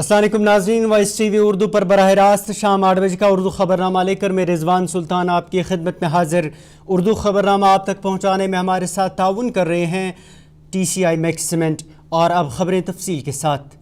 अस्सलाम वालेकुम नाज़रीन, वॉइस टीवी उर्दू पर बराह रास्त शाम 8 बजे का उर्दू खबरनामा लेकर मैं रिजवान सुल्तान आपकी खिदमत में हाजिर। उर्दू खबरनामा आप तक पहुँचाने में हमारे साथ ताउन कर रहे हैं TCI मैक्स सीमेंट। और अब खबरें तफसील के साथ।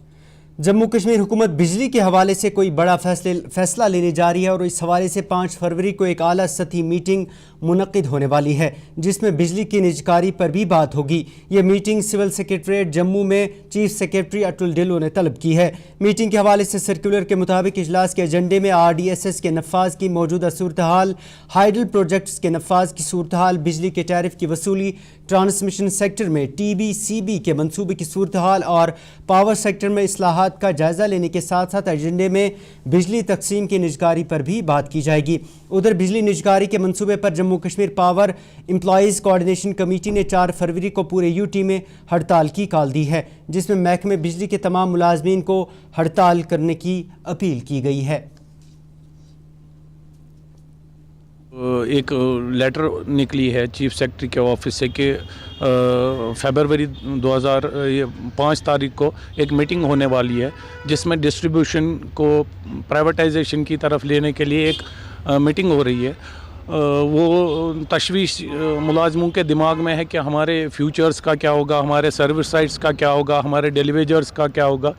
जम्मू कश्मीर हुकूमत बिजली के हवाले से कोई बड़ा फैसला लेने जा रही है और इस हवाले से 5 फरवरी को एक आला सतही मीटिंग मुनक्किद होने वाली है, जिसमें बिजली की निजकारी पर भी बात होगी। ये मीटिंग सिविल सेक्रेटरीट जम्मू में चीफ सेक्रेटरी अतुल ढिल्लों ने तलब की है। मीटिंग के हवाले से सर्कुलर के मुताबिक इजलास के एजेंडे में RDSS के नफाज की मौजूदा सूरत हाल, हाइडल प्रोजेक्ट्स के नफाज की सूरत हाल, बिजली के टैरिफ की वसूली, ट्रांसमिशन सेक्टर में TBCB के मनसूबे की सूरत हाल और पावर सेक्टर में इस्लाहात का जायजा लेने के साथ साथ एजेंडे में बिजली तकसीम की निजकारी पर भी बात की जाएगी। उधर बिजली निजकारी के मंसूबे पर Jammu Kashmir power employees coordination committee ने 4 फरवरी को पूरे UT में हड़ताल की कॉल दी है, जिसमें महकमे बिजली के तमाम मुलाजमीन को हड़ताल करने की अपील की गई है। एक लेटर निकली है चीफ सेक्रेटरी के ऑफिस से कि फरवरी 2005 तारीख को एक मीटिंग होने वाली है, जिसमें डिस्ट्रीब्यूशन को प्राइवेटाइजेशन की तरफ लेने के लिए एक मीटिंग हो रही है। वो तशवीश मुलाजमों के दिमाग में है कि हमारे फ्यूचर्स का क्या होगा, हमारे सर्विस साइट्स का क्या होगा, हमारे डिलीवरीज का क्या होगा।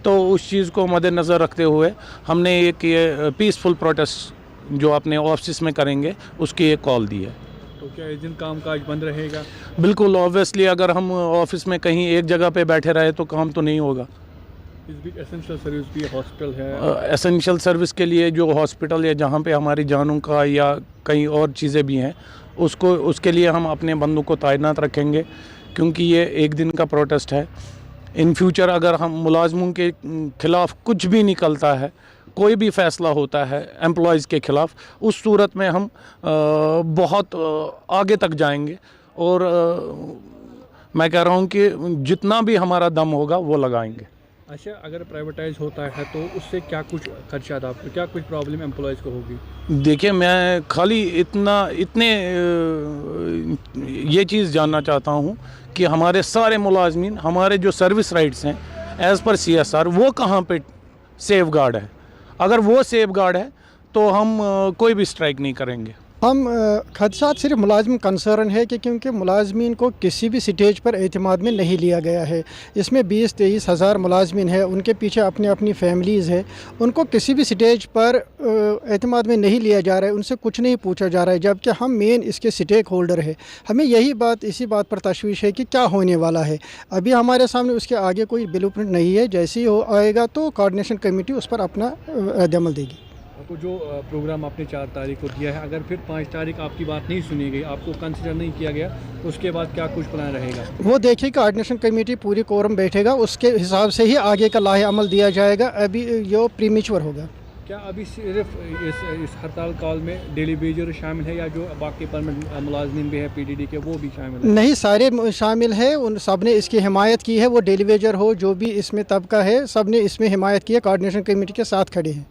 तो उस चीज़ को मद्देनज़र रखते हुए हमने एक ये पीसफुल प्रोटेस्ट जो अपने ऑफिस में करेंगे उसकी एक कॉल दी है। तो क्या इस दिन काम काज बंद रहेगा? बिल्कुल, ऑब्वियसली अगर हम ऑफिस में कहीं एक जगह पे बैठे रहे तो काम तो नहीं होगा। इस बीच एसेंशियल सर्विस भी हॉस्पिटल है। एसेंशियल सर्विस के लिए जो हॉस्पिटल या जहाँ पे हमारी जानों का या कई और चीज़ें भी हैं, उसके लिए हम अपने बंदों को तैनात रखेंगे, क्योंकि ये एक दिन का प्रोटेस्ट है। इन फ्यूचर अगर हम मुलाजमों के ख़िलाफ़ कुछ भी निकलता है, कोई भी फ़ैसला होता है एम्प्लॉइज़ के ख़िलाफ़, उस सूरत में हम बहुत आगे तक जाएंगे। और मैं कह रहा हूँ कि जितना भी हमारा दम होगा वो लगाएंगे। अच्छा, अगर प्राइवेटाइज होता है तो उससे क्या कुछ खर्चात आपको, क्या कुछ प्रॉब्लम एम्प्लॉइज़ को होगी? देखिए, मैं खाली इतने ये चीज़ जानना चाहता हूँ कि हमारे सारे मुलाजमीन, हमारे जो सर्विस राइट्स हैं एज़ पर CSR, वो कहाँ पे सेफ गार्ड है। अगर वो सेफ गार्ड है तो हम कोई भी स्ट्राइक नहीं करेंगे। हम खदशात सिर्फ मुलाजम कंसर्न है कि क्योंकि मुलाजमीन को किसी भी स्टेज पर एतमाद में नहीं लिया गया है। इसमें 20-23 हज़ार मुलाजमीन है, उनके पीछे अपनी अपनी फैमिलीज़ है, उनको किसी भी स्टेज पर एतमाद में नहीं लिया जा रहा है, उनसे कुछ नहीं पूछा जा रहा है, जबकि हम मेन इसके स्टेक होल्डर है। हमें इसी बात पर तशवीश है कि क्या होने वाला है। अभी हमारे सामने उसके आगे कोई ब्लूप्रिंट नहीं है। जैसे ही आएगा तो कोऑर्डिनेशन कमेटी उस पर अपना रद्द-ए-अमल देगी। आपको जो प्रोग्राम आपने 4 तारीख को दिया है, अगर फिर 5 तारीख आपकी बात नहीं सुनी गई, आपको कंसिडर नहीं किया गया, तो उसके बाद क्या कुछ प्लान रहेगा? वो देखिए, कोऑर्डिनेशन कमेटी पूरी कोरम बैठेगा, उसके हिसाब से ही आगे का लाहे अमल दिया जाएगा। अभी जो प्रीमेच्योर होगा। क्या अभी सिर्फ इस हड़ताल कॉल में डेली वेजर शामिल है या जो बाकी परमानेंट मुलाजमीन भी है PDD के, वो भी शामिल है? नहीं, सारे शामिल है। उन सब ने इसकी हिमायत की है। वो डेली वेजर हो, जो भी इसमें तबका है, सब ने इसमें हिमायत की है, कोऑर्डिनेशन कमेटी के साथ खड़े हैं।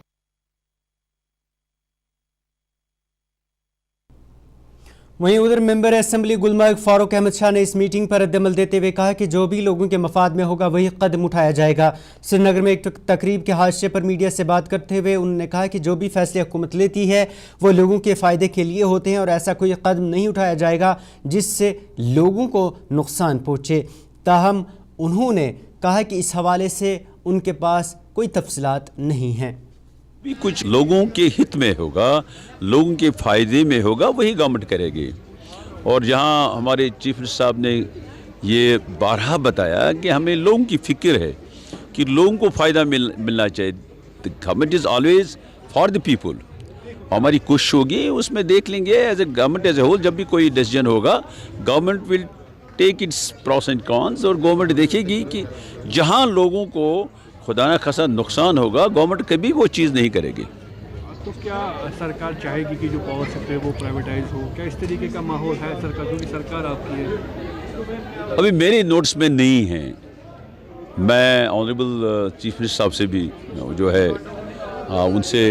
वहीं उधर मेंबर असेंबली गुलमर्ग फारूक अहमद शाह ने इस मीटिंग पर रद्द-ए-अमल देते हुए कहा कि जो भी लोगों के मफाद में होगा वही कदम उठाया जाएगा। श्रीनगर में एक तकरीब के हाशिए पर मीडिया से बात करते हुए उन्होंने कहा कि जो भी फैसले हुकूमत लेती है वो लोगों के फ़ायदे के लिए होते हैं और ऐसा कोई कदम नहीं उठाया जाएगा जिससे लोगों को नुकसान पहुँचे। ताहम उन्होंने कहा कि इस हवाले से उनके पास कोई तफसीलात नहीं हैं। भी कुछ लोगों के हित में होगा, लोगों के फ़ायदे में होगा, वही गवर्नमेंट करेगी। और जहां हमारे चीफ मिनिस्टर साहब ने ये बारहा बताया कि हमें लोगों की फ़िक्र है कि लोगों को फ़ायदा मिलना चाहिए। Government is always for the people. हमारी कोशिश होगी, उसमें देख लेंगे as a government as a whole. जब भी कोई डिसीजन होगा, government will take its pros and cons, और गवर्नमेंट देखेगी कि जहाँ लोगों को खुदा न खासा नुकसान होगा, गवर्नमेंट कभी वो चीज़ नहीं करेगी। तो क्या सरकार चाहेगी कि जो पावर सेक्टर है वो प्राइवेटाइज हो? क्या इस तरीके का माहौल है सरकार, क्योंकि सरकार आपकी है? अभी मेरे नोट्स में नहीं है। मैं ऑनरेबल चीफ मिनिस्टर साहब से भी जो है उनसे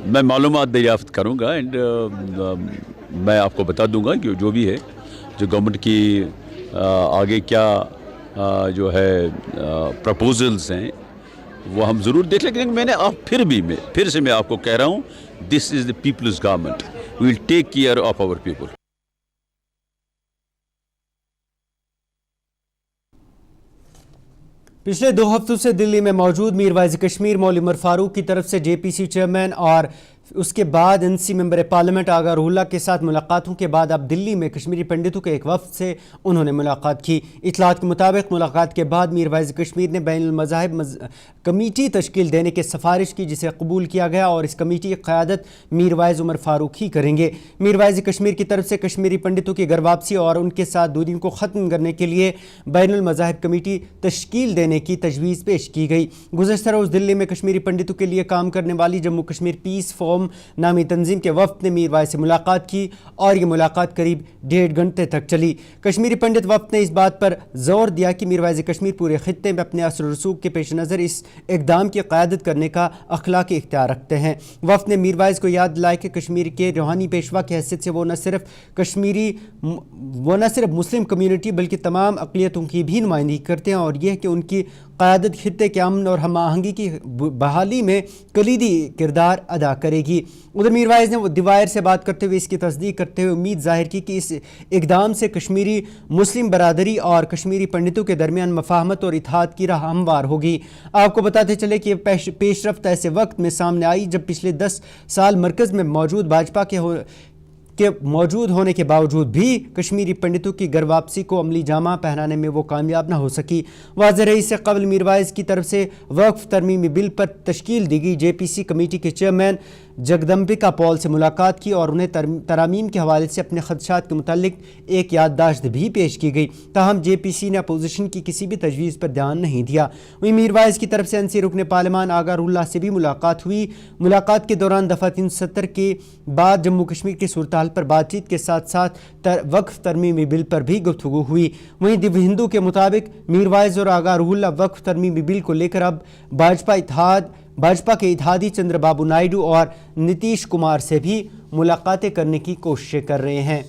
मैं मालूमात दरियाफ्त करूँगा एंड मैं आपको बता दूँगा कि जो भी है, जो गवर्नमेंट की आगे क्या जो है प्रपोजल्स हैं وہ ہم ضرور دیکھ لیں گے. میں نے پھر سے میں آپ کو کہہ رہا ہوں, this is the people's government, we will take care of our people. پچھلے 2 ہفتوں سے دلی میں موجود میر واعظ کشمیر مولوی عمر فاروق کی طرف سے جے پی سی چیئرمین اور اس کے بعد این سی ممبر پارلیمنٹ آغا روح اللہ کے ساتھ ملاقاتوں کے بعد اب دلی میں کشمیری پنڈتوں کے ایک وفد سے انہوں نے ملاقات کی. اطلاعات کے مطابق ملاقات کے بعد میر واعظ کشمیر نے بین المذاہب کمیٹی تشکیل دینے کی سفارش کی, جسے قبول کیا گیا, اور اس کمیٹی کی قیادت میر واعظ عمر فاروق ہی کریں گے. میر واعظ کشمیر کی طرف سے کشمیری پنڈتوں کی گھر واپسی اور ان کے ساتھ دوری کو ختم کرنے کے لیے بین المذاہب کمیٹی تشکیل دینے کی تجویز پیش کی گئی. گزشتہ روز دلی میں کشمیری پنڈتوں کے لیے کام کرنے والی جموں کشمیر پیس فورم نامی تنظیم کے وفد نے میر واعظ سے ملاقات کی اور یہ ملاقات قریب 1.5 گھنٹے تک چلی. کشمیری پنڈت وفد نے اس بات پر زور دیا کہ میر واعظ کشمیر پورے خطے میں اپنے اثر و رسوخ کے پیش نظر اس اقدام کی قیادت کرنے کا اخلاقی اختیار رکھتے ہیں. وفد نے میر واعظ کو یاد دلایا کہ کشمیر کے روحانی پیشوا کی حیثیت سے وہ نہ صرف مسلم کمیونٹی بلکہ تمام اقلیتوں کی بھی نمائندگی کرتے ہیں, اور یہ کہ ان کی قیادت خطے کے امن اور ہم آہنگی کی بحالی میں کلیدی کردار ادا کرے گی. ادھر میر واعظ نے دی وائر سے بات کرتے ہوئے اس کی تصدیق کرتے ہوئے امید ظاہر کی کہ اس اقدام سے کشمیری مسلم برادری اور کشمیری پنڈتوں کے درمیان مفاہمت اور اتحاد کی راہ ہموار ہوگی. آپ کو بتاتے چلے کہ یہ پیش رفت ایسے وقت میں سامنے آئی جب پچھلے 10 سال مرکز میں موجود بھاجپا کے موجود ہونے کے باوجود بھی کشمیری پنڈتوں کی گھر واپسی کو عملی جامہ پہنانے میں وہ کامیاب نہ ہو سکی. واضح رہی اس سے قبل میر واعظ کی طرف سے وقف ترمیمی بل پر تشکیل دی گئی جے پی سی کمیٹی کے چیئرمین جگدمبکا پال سے ملاقات کی اور انہیں ترامیم کے حوالے سے اپنے خدشات کے متعلق ایک یادداشت بھی پیش کی گئی. تاہم جے پی سی نے اپوزیشن کی کسی بھی تجویز پر دھیان نہیں دیا. وہیں میر واعظ کی طرف سے این سی رکن پارلیمان آغا روح اللہ سے بھی ملاقات ہوئی. ملاقات کے دوران دفعہ 370 کے بعد جموں کشمیر کی صورتحال پر بات چیت کے ساتھ ساتھ وقف ترمیمی بل پر بھی گفتگو ہوئی. وہیں دیو ہندو کے مطابق میر واعظ اور آغا روح اللہ وقف ترمیمی بل کو لے کر اب بھاجپا کے اتحادی چندر بابو نائیڈو اور نتیش کمار سے بھی ملاقاتیں کرنے کی کوششیں کر رہے ہیں.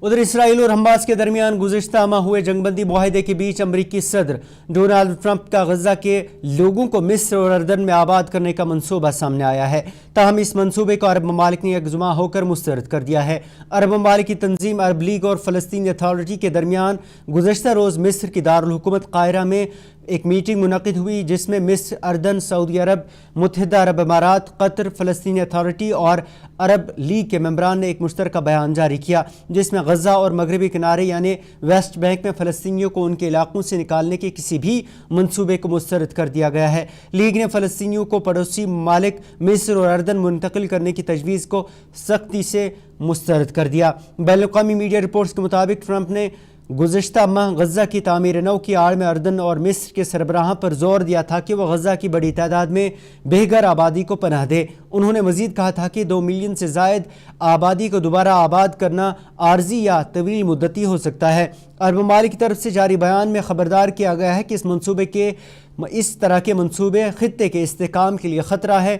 ادھر اسرائیل اور حماس کے درمیان گزشتہ ماہ ہوئے جنگ بندی معاہدے کے بیچ امریکی صدر ڈونالڈ ٹرمپ کا غزہ کے لوگوں کو مصر اور اردن میں آباد کرنے کا منصوبہ سامنے آیا ہے. تاہم اس منصوبے کو عرب ممالک نے یکجہاں ہو کر مسترد کر دیا ہے. عرب ممالک کی تنظیم عرب لیگ اور فلسطینی اتھارٹی کے درمیان گزشتہ روز مصر کی دارالحکومت قاہرہ میں ایک میٹنگ منعقد ہوئی جس میں مصر، اردن، سعودی عرب، متحدہ عرب امارات، قطر، فلسطینی اتھارٹی اور عرب لیگ کے ممبران نے ایک مشترکہ بیان جاری کیا جس میں غزہ اور مغربی کنارے یعنی ویسٹ بینک میں فلسطینیوں کو ان کے علاقوں سے نکالنے کے کسی بھی منصوبے کو مسترد کر دیا گیا ہے. لیگ نے فلسطینیوں کو پڑوسی ممالک مصر اور اردن منتقل کرنے کی تجویز کو سختی سے مسترد کر دیا. بین الاقوامی میڈیا رپورٹس کے مطابق ٹرمپ نے گزشتہ ماہ غزہ کی تعمیر نو کی آڑ میں اردن اور مصر کے سربراہوں پر زور دیا تھا کہ وہ غزہ کی بڑی تعداد میں بے گھر آبادی کو پناہ دے. انہوں نے مزید کہا تھا کہ 2 ملین سے زائد آبادی کو دوبارہ آباد کرنا عارضی یا طویل مدتی ہو سکتا ہے. عرب ممالک کی طرف سے جاری بیان میں خبردار کیا گیا ہے کہ اس طرح کے منصوبے خطے کے استحکام کے لیے خطرہ ہے.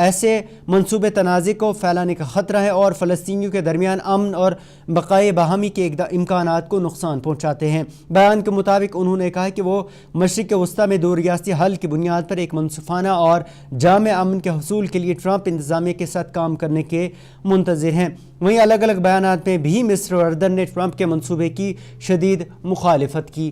ایسے منصوبے تنازع کو پھیلانے کا خطرہ ہے اور فلسطینیوں کے درمیان امن اور بقائے باہمی کے امکانات کو نقصان پہنچاتے ہیں. بیان کے مطابق انہوں نے کہا کہ وہ مشرق وسطی میں 2 ریاستی حل کی بنیاد پر ایک منصفانہ اور جامع امن کے حصول کے لیے ٹرمپ انتظامیہ کے ساتھ کام کرنے کے منتظر ہیں. وہیں الگ الگ بیانات میں بھی مصر اور اردن نے ٹرمپ کے منصوبے کی شدید مخالفت کی.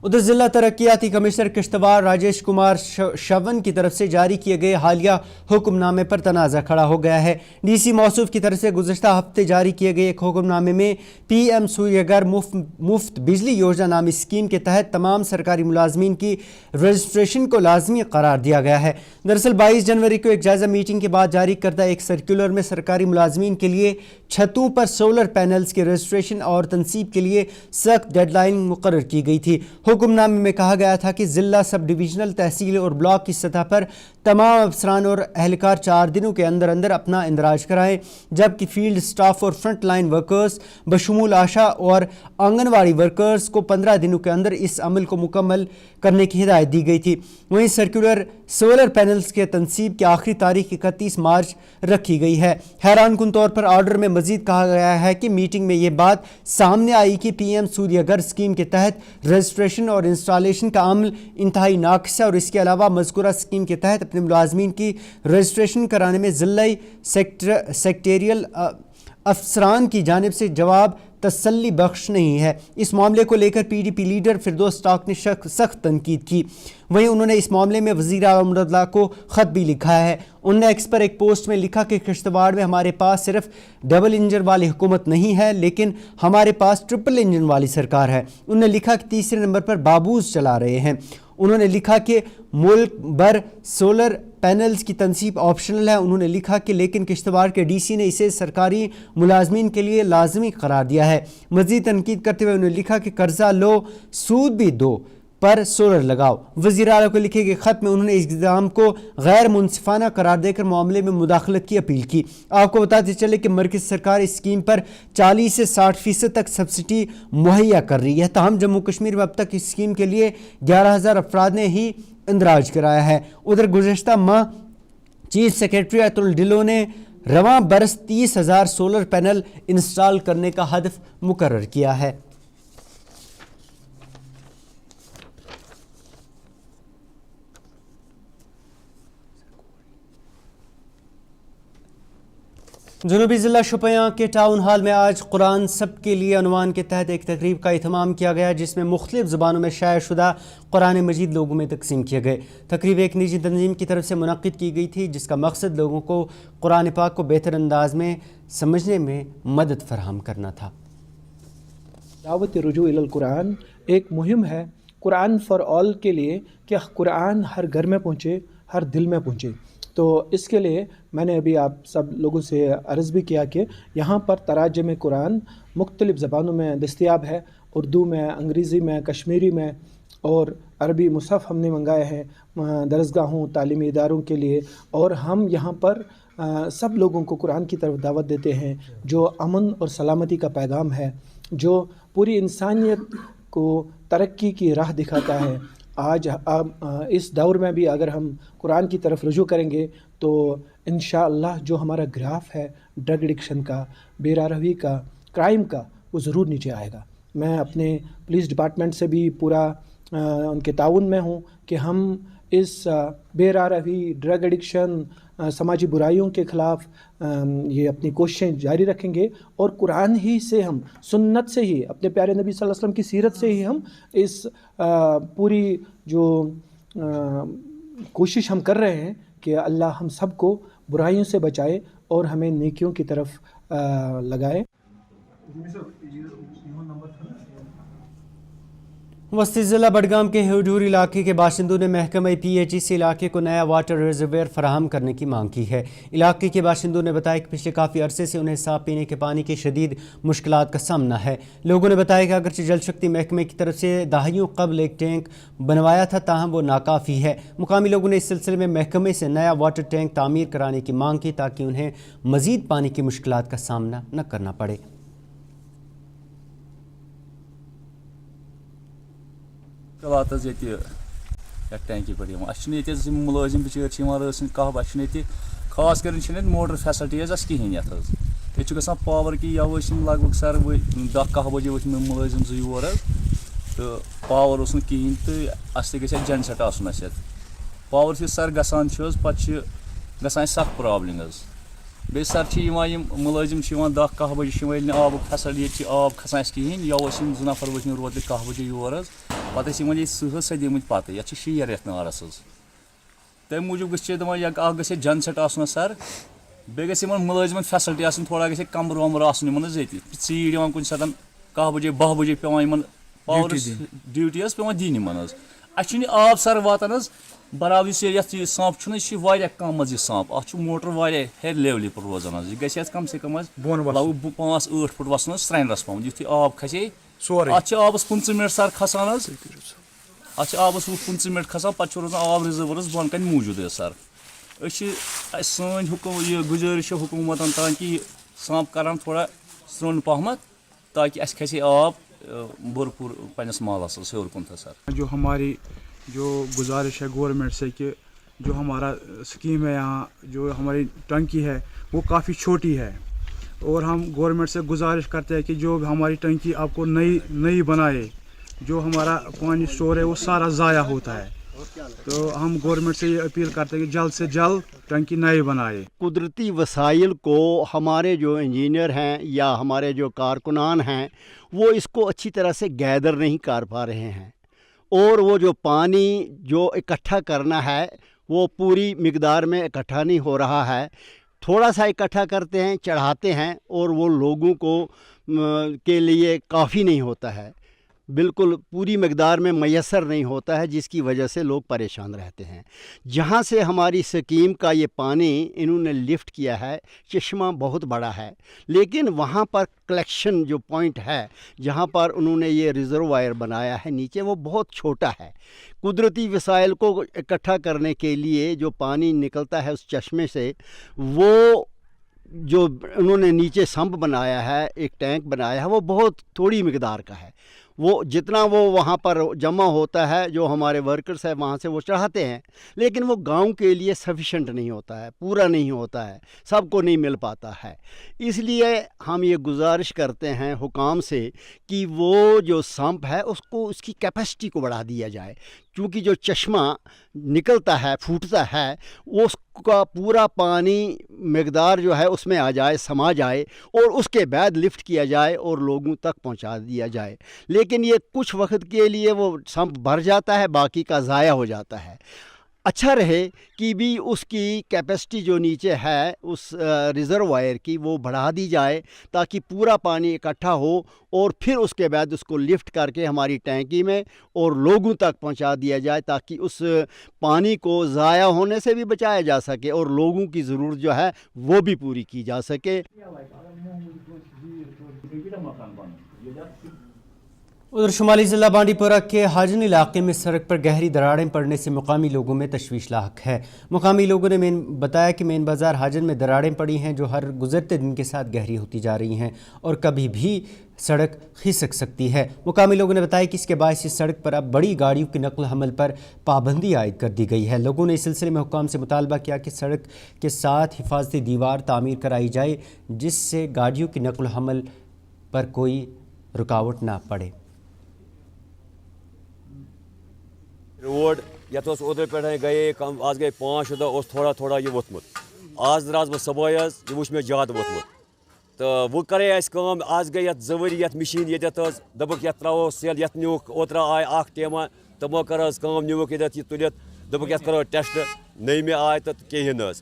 ادھر ضلع ترقیاتی کمشنر کشتواڑ راجیش کمار شون کی طرف سے جاری کیے گئے حالیہ حکم نامے پر تنازع کھڑا ہو گیا ہے. ڈی سی موصوف کی طرف سے گزشتہ ہفتے جاری کیے گئے ایک حکم نامے میں پی ایم سوریہ گھر مفت بجلی یوجنا نامی اسکیم کے تحت تمام سرکاری ملازمین کی رجسٹریشن کو لازمی قرار دیا گیا ہے. دراصل 22 جنوری کو ایک جائزہ میٹنگ کے بعد جاری کردہ ایک سرکولر میں سرکاری ملازمین کے لیے چھتوں پر سولر پینلز کے رجسٹریشن اور تنصیب کے لیے سخت ڈیڈ لائن مقرر کی گئی تھی. حکم نامے میں کہا گیا تھا کہ ضلع سب ڈویژنل تحصیل اور بلاک کی سطح پر تمام افسران اور اہلکار 4 دنوں کے اندر اپنا اندراج کرائیں، جبکہ فیلڈ سٹاف اور فرنٹ لائن ورکرز بشمول آشا اور آنگن واڑی ورکرز کو 15 دنوں کے اندر اس عمل کو مکمل کرنے کی ہدایت دی گئی تھی. وہیں سرکولر سولر پینلز کے تنصیب کی آخری تاریخ 31 مارچ رکھی گئی ہے. حیران کن طور پر آرڈر میں मज़ीद कहा गया है कि मीटिंग में ये बात सामने आई कि PM सूर्य घर स्कीम के तहत रजिस्ट्रेशन और इंस्टॉलेशन का अमल इंतहाई नाक़िस है और इसके अलावा मज़कूरा स्कीम के तहत अपने मुलाजमीन की रजिस्ट्रेशन कराने में ज़िला सेक्रेटेरियल अफसरान की जानिब से जवाब तसल्ली बख्श नहीं है। इस मामले को लेकर PDP लीडर फिरदौस टाक ने सख्त तनकीद की। वहीं उन्होंने इस मामले में वज़ीर आला को ख़त भी लिखा है। उन्होंने एक्स पर एक पोस्ट में लिखा कि किश्तवाड़ में हमारे पास सिर्फ डबल इंजन वाली हुकूमत नहीं है, लेकिन हमारे पास ट्रिपल इंजन वाली सरकार है। उन्होंने लिखा कि तीसरे नंबर पर बाबूस चला रहे हैं। उन्होंने लिखा कि मुल्क भर सोलर पैनल्स की तनसीब ऑप्शनल है। उन्होंने लिखा कि लेकिन किश्तवाड़ के DC ने इसे सरकारी मुलाजमीन के लिए लाजमी करार दिया है। मज़ीद तनकीद करते हुए उन्होंने लिखा कि कर्जा लो, सूद भी दो, पर सोलर लगाओ। वज़ीर आला को लिखे गए ख़त में उन्होंने इस इक़दाम को गैर मुनसिफाना करार देकर मामले में मुदाखलत की अपील की। आपको बताते चले कि मरकज़ सरकार इस स्कीम पर 40 से 60% तक सब्सिडी मुहैया कर रही है। ताहम जम्मू कश्मीर में अब तक इस स्कीम के लिए 11,000 अफराद ने ही इंदराज कराया है। उधर गुज़श्ता माह चीफ सेक्रेटरी अतुल ढिल्लों ने रवां बरस 30,000 सोलर पैनल इंस्टॉल करने का हदफ मुकर्रर किया है। जनूबी ज़िला शोपियां के टाउन हॉल में आज कुरान सब के लिए अनवान के तहत एक तकरीब का इत्माम किया गया, जिसमें मुख्तलिफ ज़ुबानों में शाया शुदा कुरान मजीद लोगों में तकसीम किए गए। तकरीब एक निजी तंजीम की तरफ से मुनक़्क़िद की गई थी, जिसका मकसद लोगों को कुरान पाक को बेहतर अंदाज में समझने में मदद फराहम करना था। दावत रुजू इलल कुरान एक मुहिम है कुरान फॉर ऑल के लिए कि कुरान हर घर में पहुँचे, हर दिल में पहुँचे। तो इसके लिए मैंने अभी आप सब लोगों से अर्ज़ भी किया कि यहाँ पर तराजम कुरान मुख्तलिफ़ ज़बानों में दस्तयाब है, उर्दू में, अंग्रेज़ी में, कश्मीरी में और अरबी मुसहफ़ हमने मंगाए हैं दरसगाहों तालीमी इदारों के लिए। और हम यहाँ पर सब लोगों को कुरान की तरफ दावत देते हैं, जो अमन और सलामती का पैगाम है, जो पूरी इंसानियत को तरक्की की राह दिखाता है। आज इस दौर में भी अगर हम कुरान की तरफ रुजू करेंगे तो इंशाअल्लाह जो हमारा ग्राफ है ड्रग एडिक्शन का, बेरारवी का, क्राइम का, वो ज़रूर नीचे आएगा। मैं अपने पुलिस डिपार्टमेंट से भी पूरा उनके ताउन में हूँ कि हम इस बेरारवी, ड्रग एडिक्शन, समाजी बुराइयों के ख़िलाफ़ ये अपनी कोशिशें जारी रखेंगे और कुरान ही से हम, सुन्नत से ही, अपने प्यारे नबी सल्लल्लाहु अलैहि वसल्लम की सीरत से ही हम इस पूरी जो कोशिश हम कर रहे हैं कि अल्लाह हम सबको बुराइयों से बचाए और हमें नेकियों की तरफ लगाए। वस्ती ज़िला बडगाम के हुडूर इलाके के बाशिंदों ने महकमा PHE इलाके को नया वाटर रिजर्वेयर फराहम करने की मांग की है। इलाके के बाशिंदों ने बताया कि पिछले काफ़ी अरसे से उन्हें साफ पीने के पानी की शदीद मुश्किलात का सामना है। लोगों ने बताया कि अगरचे जल शक्ति महकमे की तरफ से दहाइयों कबल एक टैंक बनवाया था, ताहम वो नाकाफ़ी है। मुकामी लोगों ने इस सिलसिले में महकमे से नया वाटर टैंक तामीर कराने की मांग की, ताकि उन्हें मज़ीद पानी की मुश्किलात का सामना न करना पड़े। टैंकी पे मुलाजिम बिचार कह खास कर मोटर फैसिलिटीज कहें ये ग पावर की यह लग भग सर 10-10 बजे वो मुलाजिम जो योर तो पावर कहें तो अस ग जनसेट आसन पावर सर गसान पे सख्त प्रॉब्लम बे सर मुलाजिम 10-10 बजे आब फैसिलिटी आब खसान कहें या 2 नफर वो रोत 10 बजे योर पे सह सदीमत पत ये 6 रेत नारस तम मूजूब ग जनसेट आसन सर बे मुलाजिमन फैसिलिटी आसन थोड़ा ग कमर वमर आसन ये ीड़ कुछ सात 10 बजे 12 बजे पे पावर ड्यूटी पे दिन आब सर वातान बराबर ये सांप कम सांप अ मोटर हेर लेवल पर रोजान यह कम से कम 5-8 फुट वसन स्रैनरस पवन युथ आब खसे आबस 15 मिनट सर खसान आबस 15 मिनट खसान पे रोजान आब रिजर्वर्स बन कन मौजूद सर सन गुजारिश हुकूमत ताकि सांप कर थोड़ा स्रोन पहमत ताकि अस खसे आब भरपूर पन्नस मालस हेर कुन सर। जो हमारी गुजारिश है गवर्नमेंट से कि जो हमारा स्कीम है यहाँ जो हमारी टंकी है वो काफ़ी छोटी है और हम गवर्नमेंट से गुजारिश करते हैं कि जो हमारी टंकी आपको नई बनाए, जो हमारा पानी स्टोर है वो सारा ज़ाया होता है। तो हम गवर्नमेंट से ये अपील करते हैं कि जल्द से जल्द टंकी नई बनाए। कुदरती वसाइल को हमारे जो इंजीनियर हैं या हमारे जो कारकुनान हैं वो इसको अच्छी तरह से गैदर नहीं कर पा रहे हैं, और वो जो पानी जो इकट्ठा करना है वो पूरी मिकदार में इकट्ठा नहीं हो रहा है। थोड़ा सा इकट्ठा करते हैं, चढ़ाते हैं, और वो लोगों को के लिए काफ़ी नहीं होता है, बिल्कुल पूरी मकदार में मैसर नहीं होता है, जिसकी वजह से लोग परेशान रहते हैं। जहाँ से हमारी स्कीम का ये पानी इन्होंने लिफ्ट किया है, चश्मा बहुत बड़ा है, लेकिन वहाँ पर कलेक्शन जो पॉइंट है जहाँ पर उन्होंने ये रिजर्वायर बनाया है नीचे, वो बहुत छोटा है। कुदरती वसाइल को इकट्ठा करने के लिए जो पानी निकलता है उस चश्मे से, वो जो उन्होंने नीचे सम्प बनाया है, एक टैंक बनाया है, वो बहुत थोड़ी मिकदार का है। वो जितना वो वहाँ पर जमा होता है, जो हमारे वर्कर्स हैं वहाँ से वो चढ़ाते हैं, लेकिन वो गांव के लिए सफिशेंट नहीं होता है, पूरा नहीं होता है, सबको नहीं मिल पाता है। इसलिए हम ये गुजारिश करते हैं हुकाम से कि वो जो सम्प है उसको, उसकी कैपेसिटी को बढ़ा दिया जाए, क्योंकि जो चश्मा निकलता है, फूटता है, वो उसका पूरा पानी मकदार जो है उसमें आ जाए, समा जाए, और उसके बाद लिफ्ट किया जाए और लोगों तक पहुंचा दिया जाए। लेकिन ये कुछ वक्त के लिए वो सम्प भर जाता है, बाकी का ज़ाया हो जाता है। अच्छा रहे कि भी उसकी कैपेसिटी जो नीचे है उस रिज़र्वायर की वो बढ़ा दी जाए, ताकि पूरा पानी इकट्ठा हो और फिर उसके बाद उसको लिफ्ट करके हमारी टैंकी में और लोगों तक पहुंचा दिया जाए, ताकि उस पानी को ज़ाया होने से भी बचाया जा सके और लोगों की ज़रूरत जो है वो भी पूरी की जा सके। उधर शुमाली ज़िला बांडीपुरा के हाजन इलाके में सड़क पर गहरी दरारें पड़ने से मुकामी लोगों में तशवीश लाक है। मुकामी लोगों ने बताया कि मेन बाज़ार हाजन में दरारें पड़ी हैं जो हर गुजरते दिन के साथ गहरी होती जा रही हैं और कभी भी सड़क खिसक सकती है। मुकामी लोगों ने बताया कि इसके बायस इस सड़क पर अब बड़ी गाड़ियों की नकल हमल पर पाबंदी आयद कर दी गई है। लोगों ने इस सिलसिले में हुक्काम से मुतालबा किया कि सड़क के साथ हिफाजती दीवार तामीर कराई जाए, जिससे गाड़ियों की नकल हमल पर कोई रुकावट ना पड़े। रोड यथ ओदर पे गए कम, आज गए 5 दह थोड़ा थोड़ा ये वोतमुत, आज द्रास बह सुबह ये वुच मे ज्यादा वोतमुत, तो वो करे आज गई ये जवरी ये मशीन ये दबक ये त्रो सेल ये नुक, ओतरा आय अख टेमा तमो कर नुक ये तुलित दबक ये करो टेस्ट, नई में आय तो कहें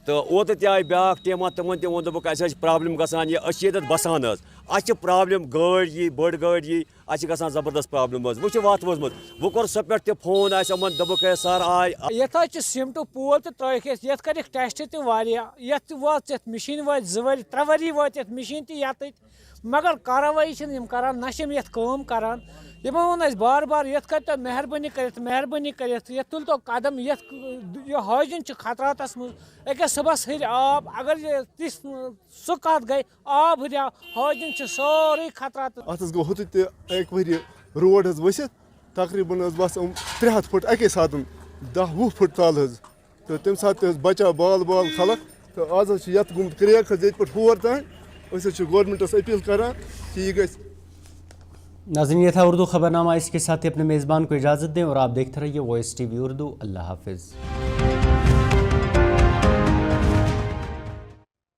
तो ओत आय ब्या टेमा तमन तोन दोक प्रॉब्लम गसान ये बसान अच्छे प्रॉब्लम गाड़ यी बड़ गाड़ यी गसान जबरदस्त प्रॉब्लम वो वत वोजमुत वो कोर सो पे फोन आमन दोक सर आय ये सिमटू पोल तो त्रिक ये कर टेस्ट तह वात मशीन वात 2 वरी 3 वरी वात मशीन तथ, मगर कार्रवाई करान ना करान। यमो वोन बार बार ये कर मेहरबानी कर तुल तो कदम ये हाजन खतरात मज अके सुबह हर आब, अगर तिस सह कत गई आब हर हाजन सारे खतरात। अत गो हुत एक वरी रोड वसित तकरीबन बस 300 फुट अके साथ 10-20 फुट तल, तो तम सात बचा बाल बाल खलक, तो आज ये गुम क्रेक ये पे होर तान गवर्नमेंटस अपील करान कि यह गई। नाज़रीन, ये था उर्दू खबरनामा। इसके साथ ही अपने मेज़बान को इजाज़त दें और आप देखते रहिए वॉइस TV उर्दू। अल्लाह हाफिज़।